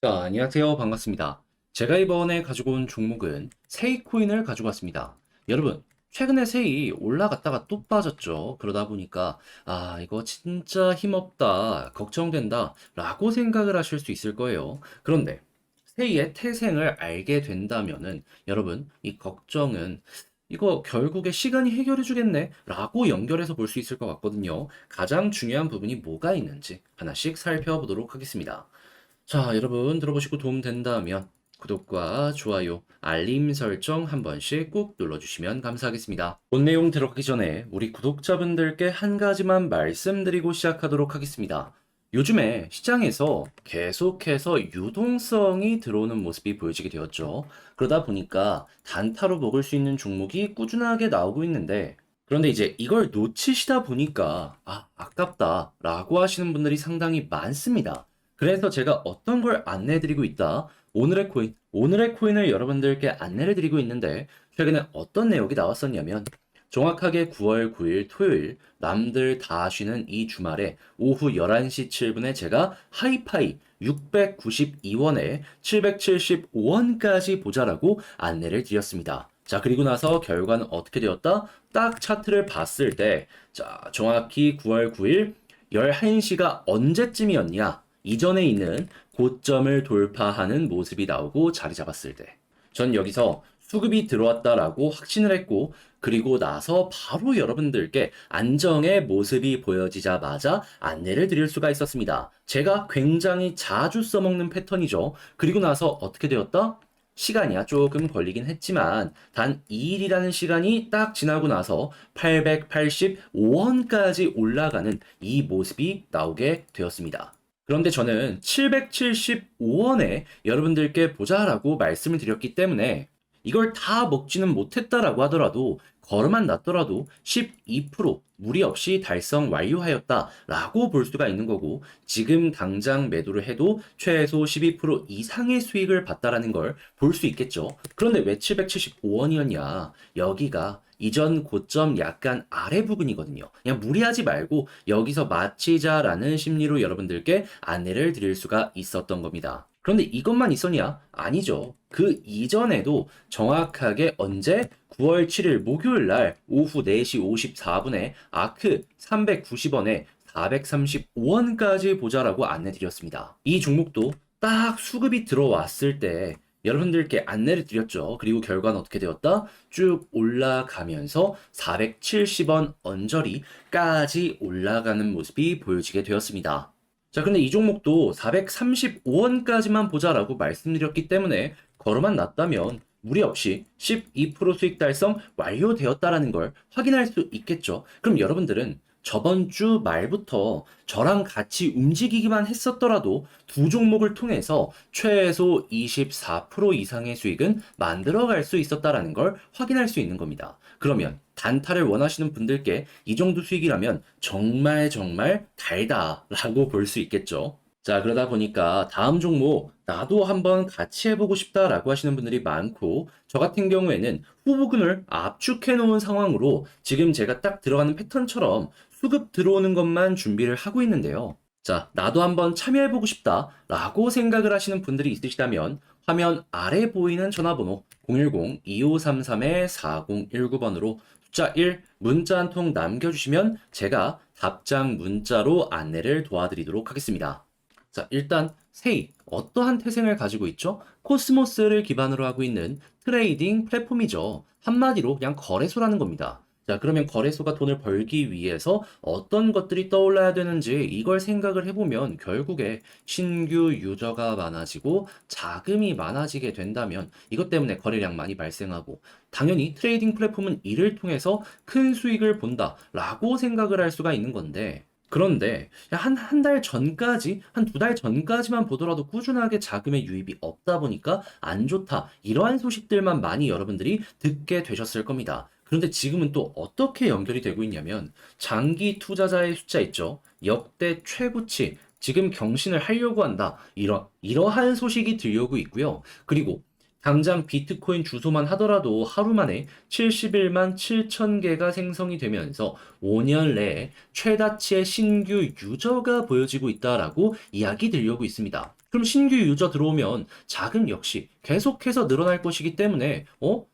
자, 안녕하세요. 반갑습니다. 제가 이번에 가지고 온 종목은 세이코인을 가지고 왔습니다. 여러분, 최근에 세이 올라갔다가 또 빠졌죠. 그러다 보니까, 이거 진짜 힘없다, 걱정된다, 라고 생각을 하실 수 있을 거예요. 그런데, 세이의 태생을 알게 된다면은, 여러분, 이 걱정은, 이거 결국에 시간이 해결해 주겠네? 라고 연결해서 볼 수 있을 것 같거든요. 가장 중요한 부분이 뭐가 있는지 하나씩 살펴보도록 하겠습니다. 자, 여러분 들어보시고 도움 된다면 구독과 좋아요, 알림 설정 한 번씩 꾹 눌러주시면 감사하겠습니다. 본 내용 들어가기 전에 우리 구독자분들께 한 가지만 말씀드리고 시작하도록 하겠습니다. 요즘에 시장에서 계속해서 유동성이 들어오는 모습이 보여지게 되었죠. 그러다 보니까 단타로 먹을 수 있는 종목이 꾸준하게 나오고 있는데, 그런데 이제 이걸 놓치시다 보니까 아깝다 라고 하시는 분들이 상당히 많습니다. 그래서 제가 어떤 걸 안내해드리고 있다. 오늘의 코인을 여러분들께 안내를 드리고 있는데, 최근에 어떤 내용이 나왔었냐면, 정확하게 9월 9일 토요일, 남들 다 쉬는 이 주말에 오후 11시 7분에 제가 하이파이 692원에 775원까지 보자라고 안내를 드렸습니다. 자, 그리고 나서 결과는 어떻게 되었다? 딱 차트를 봤을 때, 자, 정확히 9월 9일 11시가 언제쯤이었냐? 이전에 있는 고점을 돌파하는 모습이 나오고 자리 잡았을 때, 전 여기서 수급이 들어왔다라고 확신을 했고, 그리고 나서 바로 여러분들께 안정의 모습이 보여지자마자 안내를 드릴 수가 있었습니다. 제가 굉장히 자주 써먹는 패턴이죠. 그리고 나서 어떻게 되었다? 시간이야 조금 걸리긴 했지만 단 2일이라는 시간이 딱 지나고 나서 885원까지 올라가는 이 모습이 나오게 되었습니다. 그런데 저는 775원에 여러분들께 보자라고 말씀을 드렸기 때문에 이걸 다 먹지는 못했다라고 하더라도 걸음만 났더라도 12% 무리 없이 달성 완료하였다라고 볼 수가 있는 거고, 지금 당장 매도를 해도 최소 12% 이상의 수익을 봤다라는 걸 볼 수 있겠죠. 그런데 왜 775원이었냐? 여기가 이전 고점 약간 아래 부분이거든요. 그냥 무리하지 말고 여기서 마치자라는 심리로 여러분들께 안내를 드릴 수가 있었던 겁니다. 그런데 이것만 있었냐? 아니죠. 그 이전에도 정확하게 언제? 9월 7일 목요일 날 오후 4시 54분에 아크 390원에 435원까지 보자라고 안내 드렸습니다. 이 종목도 딱 수급이 들어왔을 때 여러분들께 안내를 드렸죠. 그리고 결과는 어떻게 되었다? 쭉 올라가면서 470원 언저리까지 올라가는 모습이 보여지게 되었습니다. 자, 근데 이 종목도 435원까지만 보자라고 말씀드렸기 때문에 걸어만 놨다면 무리 없이 12% 수익 달성 완료되었다라는 걸 확인할 수 있겠죠. 그럼 여러분들은 저번 주 말부터 저랑 같이 움직이기만 했었더라도 두 종목을 통해서 최소 24% 이상의 수익은 만들어갈 수 있었다라는 걸 확인할 수 있는 겁니다. 그러면 단타를 원하시는 분들께 이 정도 수익이라면 정말 정말 달다라고 볼 수 있겠죠. 자, 그러다 보니까 다음 종목 나도 한번 같이 해보고 싶다라고 하시는 분들이 많고, 저 같은 경우에는 후보군을 압축해 놓은 상황으로 지금 제가 딱 들어가는 패턴처럼 수급 들어오는 것만 준비를 하고 있는데요. 자, 나도 한번 참여해보고 싶다라고 생각을 하시는 분들이 있으시다면 화면 아래 보이는 전화번호 010-2533-4019번으로 숫자 1 문자 한 통 남겨주시면 제가 답장 문자로 안내를 도와드리도록 하겠습니다. 자, 일단 세이 어떠한 태생을 가지고 있죠? 코스모스를 기반으로 하고 있는 트레이딩 플랫폼이죠. 한마디로 그냥 거래소라는 겁니다. 자, 그러면 거래소가 돈을 벌기 위해서 어떤 것들이 떠올라야 되는지 이걸 생각을 해보면 결국에 신규 유저가 많아지고 자금이 많아지게 된다면 이것 때문에 거래량 많이 발생하고, 당연히 트레이딩 플랫폼은 이를 통해서 큰 수익을 본다라고 생각을 할 수가 있는 건데, 그런데 한 달 전까지, 한 두 달 전까지만 보더라도 꾸준하게 자금의 유입이 없다 보니까 안 좋다, 이러한 소식들만 많이 여러분들이 듣게 되셨을 겁니다. 그런데 지금은 또 어떻게 연결이 되고 있냐면, 장기 투자자의 숫자 있죠. 역대 최고치, 지금 경신을 하려고 한다. 이러한 소식이 들려오고 있고요. 그리고 당장 비트코인 주소만 하더라도 하루 만에 71만 7천 개가 생성이 되면서 5년 내에 최다치의 신규 유저가 보여지고 있다라고 이야기 들려오고 있습니다. 그럼 신규 유저 들어오면 자금 역시 계속해서 늘어날 것이기 때문에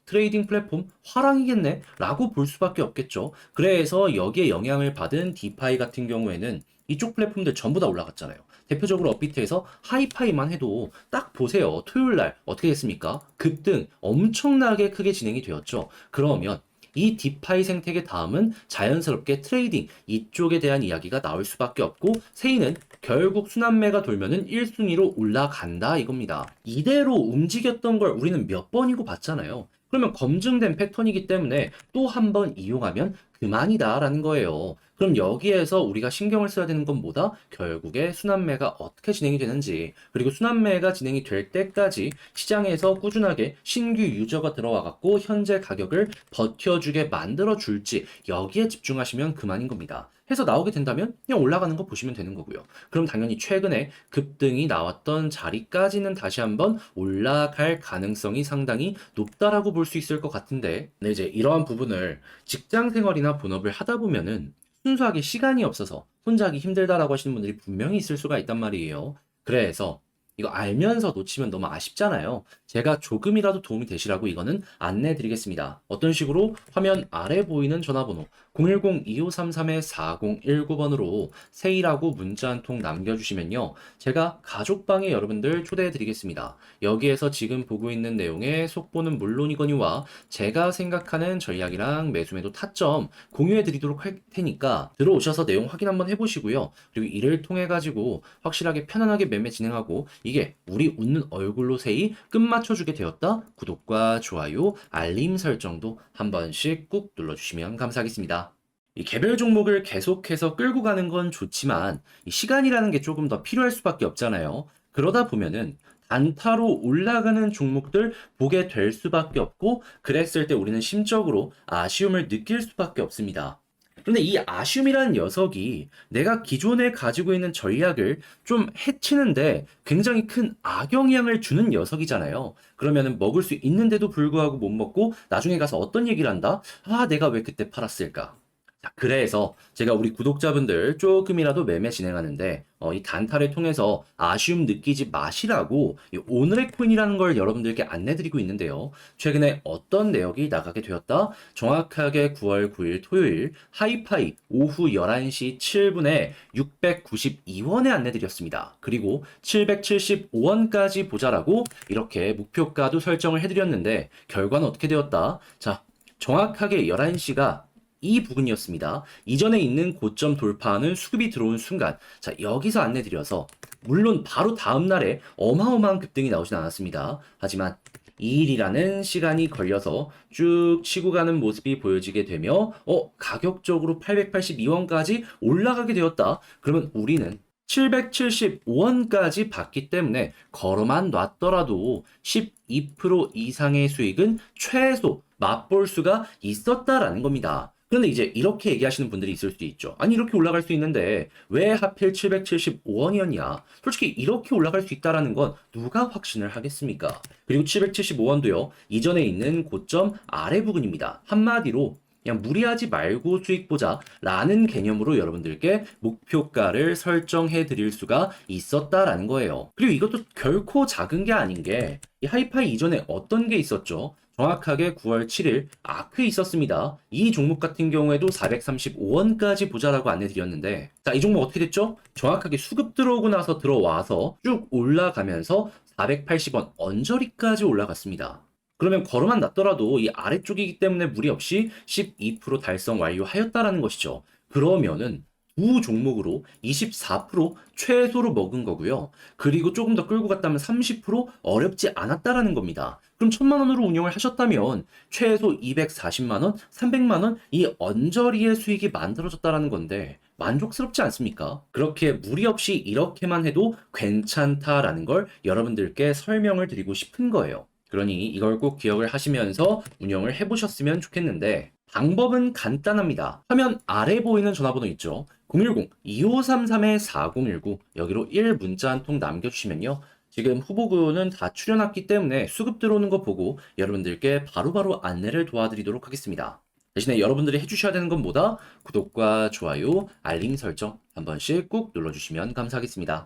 트레이딩 플랫폼 화랑이겠네 라고 볼 수밖에 없겠죠. 그래서 여기에 영향을 받은 디파이 같은 경우에는 이쪽 플랫폼들 전부 다 올라갔잖아요. 대표적으로 업비트에서 하이파이만 해도 딱 보세요. 토요일 날 어떻게 됐습니까? 급등 엄청나게 크게 진행이 되었죠. 그러면 이 디파이 생태계 다음은 자연스럽게 트레이딩 이쪽에 대한 이야기가 나올 수밖에 없고, 세이는 결국 순환매가 돌면은 1순위로 올라간다 이겁니다. 이대로 움직였던 걸 우리는 몇 번이고 봤잖아요. 그러면 검증된 패턴이기 때문에 또 한 번 이용하면 그만이다라는 거예요. 그럼 여기에서 우리가 신경을 써야 되는 건 뭐다? 결국에 순환매가 어떻게 진행이 되는지, 그리고 순환매가 진행이 될 때까지 시장에서 꾸준하게 신규 유저가 들어와 갖고 현재 가격을 버텨주게 만들어 줄지, 여기에 집중하시면 그만인 겁니다. 해서 나오게 된다면 그냥 올라가는 거 보시면 되는 거고요. 그럼 당연히 최근에 급등이 나왔던 자리까지는 다시 한번 올라갈 가능성이 상당히 높다라고 볼 수 있을 것 같은데, 네, 이제 이러한 부분을 직장 생활이나 본업을 하다 보면은 순수하게 시간이 없어서 혼자 하기 힘들다라고 하시는 분들이 분명히 있을 수가 있단 말이에요. 그래서 이거 알면서 놓치면 너무 아쉽잖아요. 제가 조금이라도 도움이 되시라고 이거는 안내 드리겠습니다. 어떤 식으로? 화면 아래 보이는 전화번호 010-2533-4019번으로 세이라고 문자 한 통 남겨주시면요, 제가 가족방에 여러분들 초대해 드리겠습니다. 여기에서 지금 보고 있는 내용의 속보는 물론이거니와 제가 생각하는 전략이랑 매수매도 타점 공유해 드리도록 할 테니까 들어오셔서 내용 확인 한번 해보시고요. 그리고 이를 통해 가지고 확실하게 편안하게 매매 진행하고, 이게 우리 웃는 얼굴로 세이 끝맞춰주게 되었다? 구독과 좋아요, 알림 설정도 한 번씩 꾹 눌러주시면 감사하겠습니다. 이 개별 종목을 계속해서 끌고 가는 건 좋지만 이 시간이라는 게 조금 더 필요할 수밖에 없잖아요. 그러다 보면은 단타로 올라가는 종목들 보게 될 수밖에 없고, 그랬을 때 우리는 심적으로 아쉬움을 느낄 수밖에 없습니다. 그런데 이 아쉬움이라는 녀석이 내가 기존에 가지고 있는 전략을 좀 해치는데 굉장히 큰 악영향을 주는 녀석이잖아요. 그러면은 먹을 수 있는데도 불구하고 못 먹고 나중에 가서 어떤 얘기를 한다? 아, 내가 왜 그때 팔았을까? 자, 그래서 제가 우리 구독자분들 조금이라도 매매 진행하는데 이 단타를 통해서 아쉬움 느끼지 마시라고 이 오늘의 코인이라는 걸 여러분들께 안내드리고 있는데요. 최근에 어떤 내역이 나가게 되었다? 정확하게 9월 9일 토요일 하이파이 오후 11시 7분에 692원에 안내드렸습니다. 그리고 775원까지 보자라고 이렇게 목표가도 설정을 해드렸는데 결과는 어떻게 되었다? 자, 정확하게 11시가 이 부분이었습니다. 이전에 있는 고점 돌파하는 수급이 들어온 순간, 자, 여기서 안내드려서 물론 바로 다음날에 어마어마한 급등이 나오진 않았습니다. 하지만 2일이라는 시간이 걸려서 쭉 치고 가는 모습이 보여지게 되며 가격적으로 882원까지 올라가게 되었다. 그러면 우리는 775원까지 받기 때문에 걸어만 놨더라도 12% 이상의 수익은 최소 맛볼 수가 있었다라는 겁니다. 그런데 이제 이렇게 얘기하시는 분들이 있을 수도 있죠. 아니, 이렇게 올라갈 수 있는데 왜 하필 775원이었냐? 솔직히 이렇게 올라갈 수 있다라는 건 누가 확신을 하겠습니까? 그리고 775원도요, 이전에 있는 고점 아래 부분입니다. 한마디로 그냥 무리하지 말고 수익 보자 라는 개념으로 여러분들께 목표가를 설정해 드릴 수가 있었다라는 거예요. 그리고 이것도 결코 작은 게 아닌 게 이 하이파이 이전에 어떤 게 있었죠? 정확하게 9월 7일 아크 있었습니다. 이 종목 같은 경우에도 435원까지 보자라고 안내드렸는데, 자, 이 종목 어떻게 됐죠? 정확하게 수급 들어오고 나서 들어와서 쭉 올라가면서 480원 언저리까지 올라갔습니다. 그러면 걸어만 놨더라도 이 아래쪽이기 때문에 무리 없이 12% 달성 완료하였다라는 것이죠. 그러면은 두 종목으로 24% 최소로 먹은 거고요. 그리고 조금 더 끌고 갔다면 30% 어렵지 않았다라는 겁니다. 그럼 1000만 원으로 운영을 하셨다면 최소 240만 원, 300만 원 이 언저리의 수익이 만들어졌다라는 건데 만족스럽지 않습니까? 그렇게 무리 없이 이렇게만 해도 괜찮다라는 걸 여러분들께 설명을 드리고 싶은 거예요. 그러니 이걸 꼭 기억을 하시면서 운영을 해보셨으면 좋겠는데, 방법은 간단합니다. 화면 아래 보이는 전화번호 있죠? 010-2533-4019 여기로 1 문자 한 통 남겨주시면요, 지금 후보군은 다 출연했기 때문에 수급 들어오는 거 보고 여러분들께 바로바로 안내를 도와드리도록 하겠습니다. 대신에 여러분들이 해주셔야 되는 건 뭐다? 구독과 좋아요, 알림 설정 한 번씩 꾹 눌러주시면 감사하겠습니다.